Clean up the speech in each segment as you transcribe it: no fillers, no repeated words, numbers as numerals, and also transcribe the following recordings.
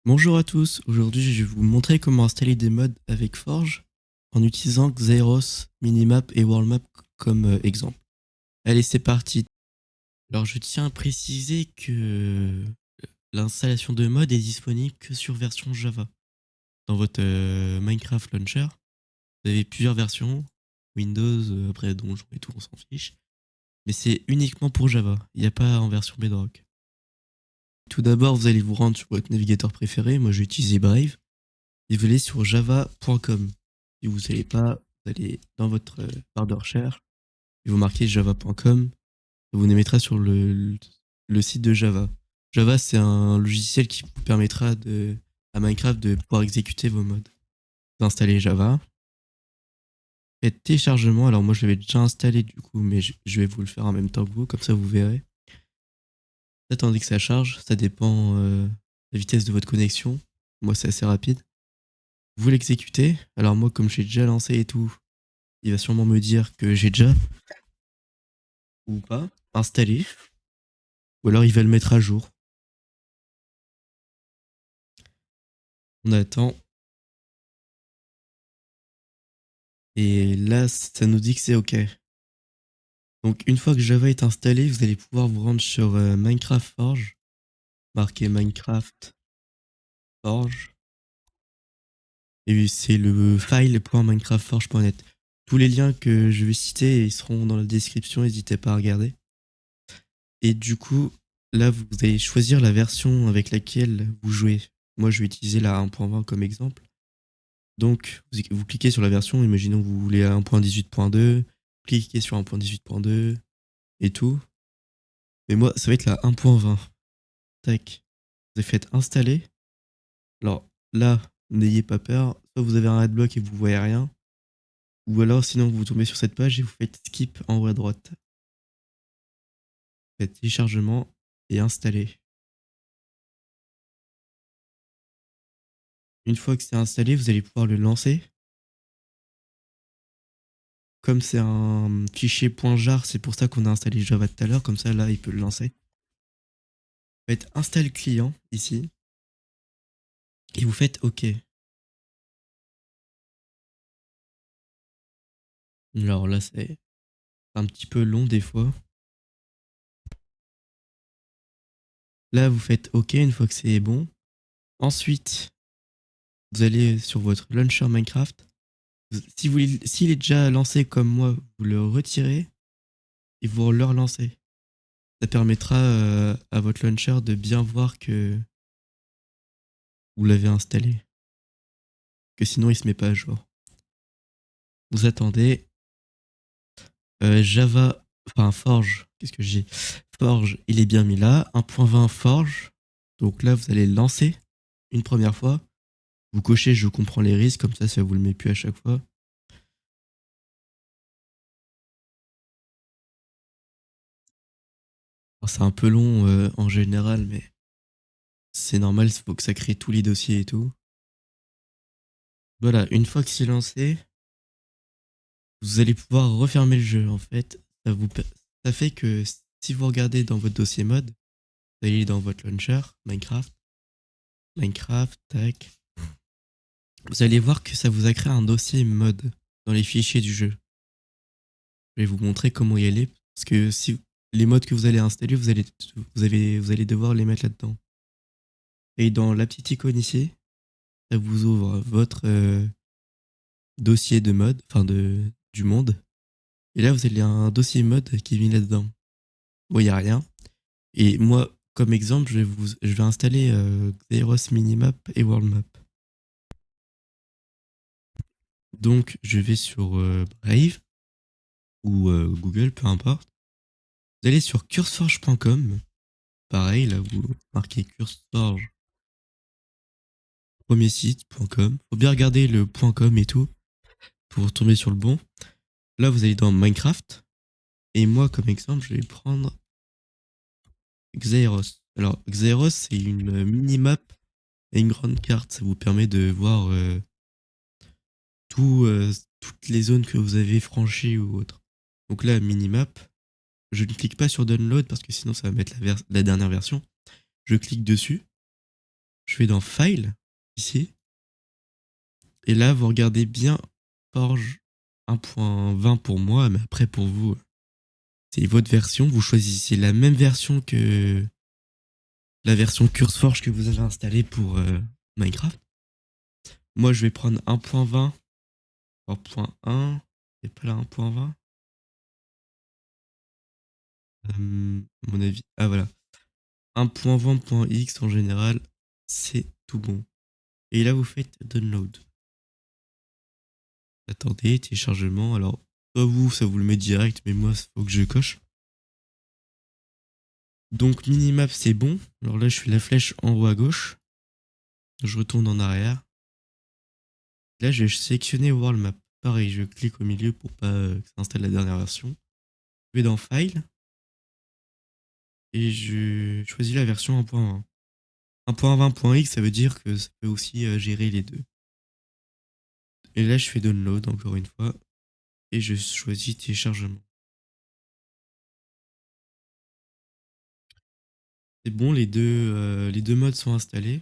Bonjour à tous, aujourd'hui je vais vous montrer comment installer des mods avec Forge en utilisant Xairos, Minimap et WorldMap comme exemple. Allez, c'est parti. Alors je tiens à préciser que l'installation de mods est disponible que sur version Java. Dans votre Minecraft Launcher, vous avez plusieurs versions, Windows, après donjon et tout, on s'en fiche. Mais c'est uniquement pour Java, il n'y a pas en version Bedrock. Tout d'abord, vous allez vous rendre sur votre navigateur préféré, moi j'ai utilisé Brave. Et vous allez sur java.com. Si vous ne savez pas, vous allez dans votre barre de recherche et vous marquez java.com et vous nous mettra sur le site de Java. Java, c'est un logiciel qui vous permettra à Minecraft de pouvoir exécuter vos mods. Vous installez Java, faites téléchargement. Alors moi, je l'avais déjà installé du coup, mais je vais vous le faire en même temps que vous, comme ça vous verrez. Attendez que ça charge, ça dépend de la vitesse de votre connexion. Moi, c'est assez rapide. Vous l'exécutez. Alors moi, comme j'ai déjà lancé et tout, il va sûrement me dire que j'ai déjà ou pas installé, ou alors il va le mettre à jour. On attend, et là, ça nous dit que c'est OK. Donc une fois que Java est installé, vous allez pouvoir vous rendre sur Minecraft Forge, marquer Minecraft Forge, et c'est le file.minecraftforge.net. Tous les liens que je vais citer ils seront dans la description, n'hésitez pas à regarder. Et du coup, là, vous allez choisir la version avec laquelle vous jouez. Moi, je vais utiliser la 1.20 comme exemple. Donc, vous cliquez sur la version, imaginons que vous voulez 1.18.2, cliquez sur 1.18.2 et tout. Mais moi, ça va être la 1.20. Tac. Vous avez fait installer. Alors là, n'ayez pas peur. Soit vous avez un adblock et vous voyez rien. Ou alors, sinon, vous tombez sur cette page et vous faites skip en haut à droite. Faites téléchargement et installer. Une fois que c'est installé, vous allez pouvoir le lancer. Comme c'est un fichier .jar, c'est pour ça qu'on a installé Java tout à l'heure. Comme ça, là, il peut le lancer. Faites install client ici. Et vous faites OK. Alors là, c'est un petit peu long des fois. Là, vous faites OK une fois que c'est bon. Ensuite, vous allez sur votre launcher Minecraft. S'il est déjà lancé comme moi, vous le retirez et vous le relancez. Ça permettra à votre launcher de bien voir que vous l'avez installé. Que sinon, il se met pas à jour. Vous attendez. Java, enfin Forge, qu'est-ce que j'ai? Forge, il est bien mis là. 1.20 Forge. Donc là, vous allez le lancer une première fois. Vous cochez je comprends les risques, comme ça vous le met plus à chaque fois. C'est un peu long en général, mais c'est normal, il faut que ça crée tous les dossiers et tout. Voilà, une fois que c'est lancé, vous allez pouvoir refermer le jeu. En fait, ça fait que si vous regardez dans votre dossier mode, vous allez dans votre launcher, Minecraft, tac. Vous allez voir que ça vous a créé un dossier mode dans les fichiers du jeu. Je vais vous montrer comment y aller, parce que si les modes que vous allez installer, vous allez devoir les mettre là-dedans. Et dans la petite icône ici, ça vous ouvre votre dossier de mode, enfin du monde. Et là, vous avez un dossier mode qui est mis là-dedans. Bon, il n'y a rien. Et moi, comme exemple, je vais installer Xeros Minimap et WorldMap. Donc, je vais sur Brave ou Google, peu importe. Vous allez sur curseforge.com. Pareil, là, vous marquez curseforge, premier site.com. Faut bien regarder le .com et tout pour tomber sur le bon. Là, vous allez dans Minecraft. Et moi, comme exemple, je vais prendre Xeros. Alors, Xeros, c'est une mini-map et une grande carte. Ça vous permet de voir tout, toutes les zones que vous avez franchies ou autres. Donc là, mini-map, je ne clique pas sur download parce que sinon ça va mettre la dernière version. Je clique dessus, je vais dans File, ici. Et là, vous regardez bien Forge 1.20 pour moi, mais après pour vous, c'est votre version. Vous choisissez la même version que la version CurseForge que vous avez installée pour Minecraft. Moi, je vais prendre 1.20, 3.1, c'est pas là 1.20. À mon avis, ah voilà. 1.20.x en général, c'est tout bon. Et là, vous faites download. Attendez, téléchargement. Alors, soit vous, ça vous le met direct, mais moi, il faut que je coche. Donc, minimap, c'est bon. Alors là, je fais la flèche en haut à gauche. Je retourne en arrière. Là, je vais sélectionner World Map. Pareil, je clique au milieu pour pas que ça installe la dernière version. Je vais dans File. Et je choisis la version 1.20. 1.20.x, ça veut dire que ça peut aussi gérer les deux. Et là, je fais download encore une fois. Et je choisis téléchargement. C'est bon, les deux modes sont installés.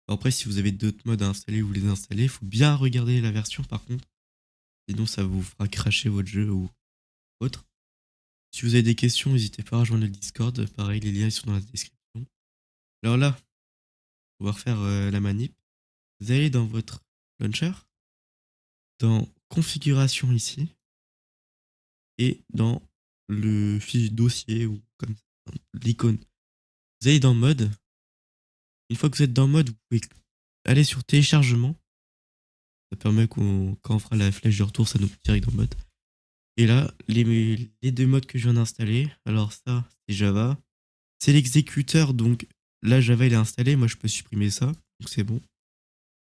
Après, si vous avez d'autres modes à installer, vous les installez. Il faut bien regarder la version par contre. Sinon, ça vous fera cracher votre jeu ou autre. Si vous avez des questions, n'hésitez pas à rejoindre le Discord. Pareil, les liens sont dans la description. Alors là, on va refaire la manip. Vous allez dans votre launcher, dans configuration ici, et dans le fichier dossier ou comme l'icône. Vous allez dans mode. Une fois que vous êtes dans mode, vous pouvez aller sur téléchargement. Ça permet quand on fera la flèche de retour, ça nous met direct dans mode. Et là, les deux modes que je viens d'installer, alors ça, c'est Java. C'est l'exécuteur, donc là, Java, il est installé. Moi, je peux supprimer ça, donc c'est bon.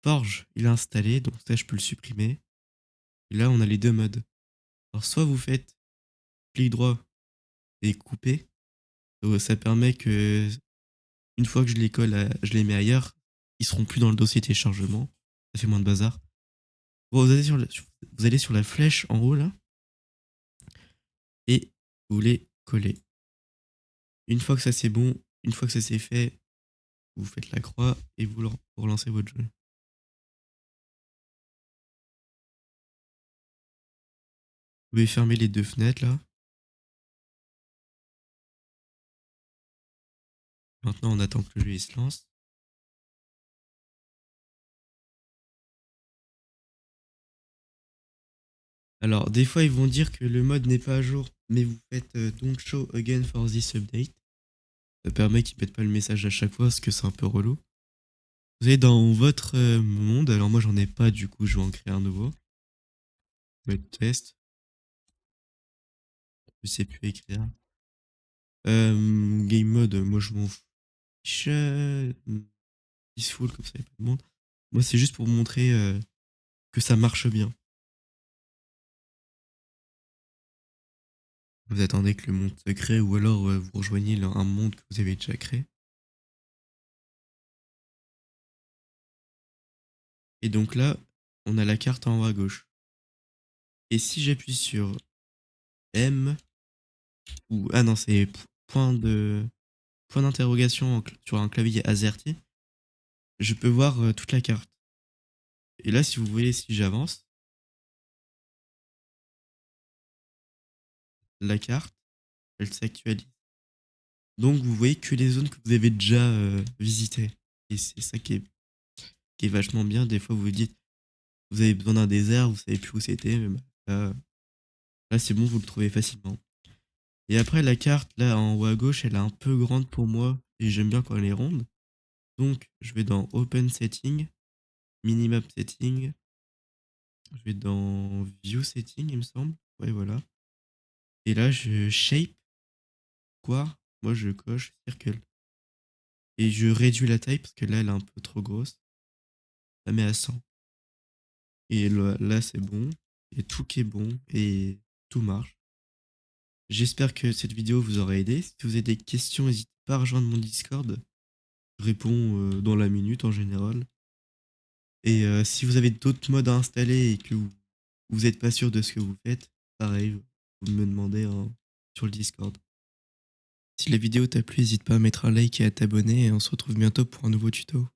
Forge, il est installé, donc ça, je peux le supprimer. Et là, on a les deux modes. Alors, soit vous faites clic droit et couper. Donc, ça permet que, une fois que je les colle, je les mets ailleurs, ils seront plus dans le dossier téléchargement. Ça fait moins de bazar. Bon, vous allez sur la flèche en haut, là, et vous les collez. Une fois que ça c'est bon, une fois que ça c'est fait, vous faites la croix et vous relancez votre jeu. Vous pouvez fermer les deux fenêtres là. Maintenant on attend que le jeu il se lance. Alors des fois ils vont dire que le mode n'est pas à jour, mais vous faites don't show again for this update. Ça permet qu'ils ne mettent pas le message à chaque fois parce que c'est un peu relou. Vous allez dans votre monde, alors moi j'en ai pas du coup je vais en créer un nouveau. Mode test, je sais plus écrire. Game mode, moi je m'en fiche. Peaceful comme ça il n'y a pas de monde. Moi c'est juste pour vous montrer que ça marche bien. Vous attendez que le monde se crée ou alors vous rejoignez un monde que vous avez déjà créé. Et donc là, on a la carte en haut à gauche. Et si j'appuie sur M ou ah non, c'est point d'interrogation sur un clavier AZERTY, je peux voir toute la carte. Et là, si vous voyez, si j'avance, la carte, elle s'actualise. Donc vous voyez que les zones que vous avez déjà visitées. Et c'est ça qui est vachement bien. Des fois, vous vous dites, vous avez besoin d'un désert, vous savez plus où c'était, mais là c'est bon, vous le trouvez facilement. Et après, la carte, là, en haut à gauche, elle est un peu grande pour moi, et j'aime bien quand elle est ronde. Donc, je vais dans Open Setting, Minimap Setting, je vais dans View Setting, il me semble. Ouais, voilà. Et là, je shape, quoi. Moi, je coche Circle. Et je réduis la taille, parce que là, elle est un peu trop grosse. Je la mets à 100. Et là, c'est bon. Et tout qui est bon, et tout marche. J'espère que cette vidéo vous aura aidé. Si vous avez des questions, n'hésitez pas à rejoindre mon Discord. Je réponds dans la minute en général. Et si vous avez d'autres modes à installer et que vous n'êtes pas sûr de ce que vous faites, pareil, vous me demandez sur le Discord. Si la vidéo t'a plu, n'hésite pas à mettre un like et à t'abonner et on se retrouve bientôt pour un nouveau tuto.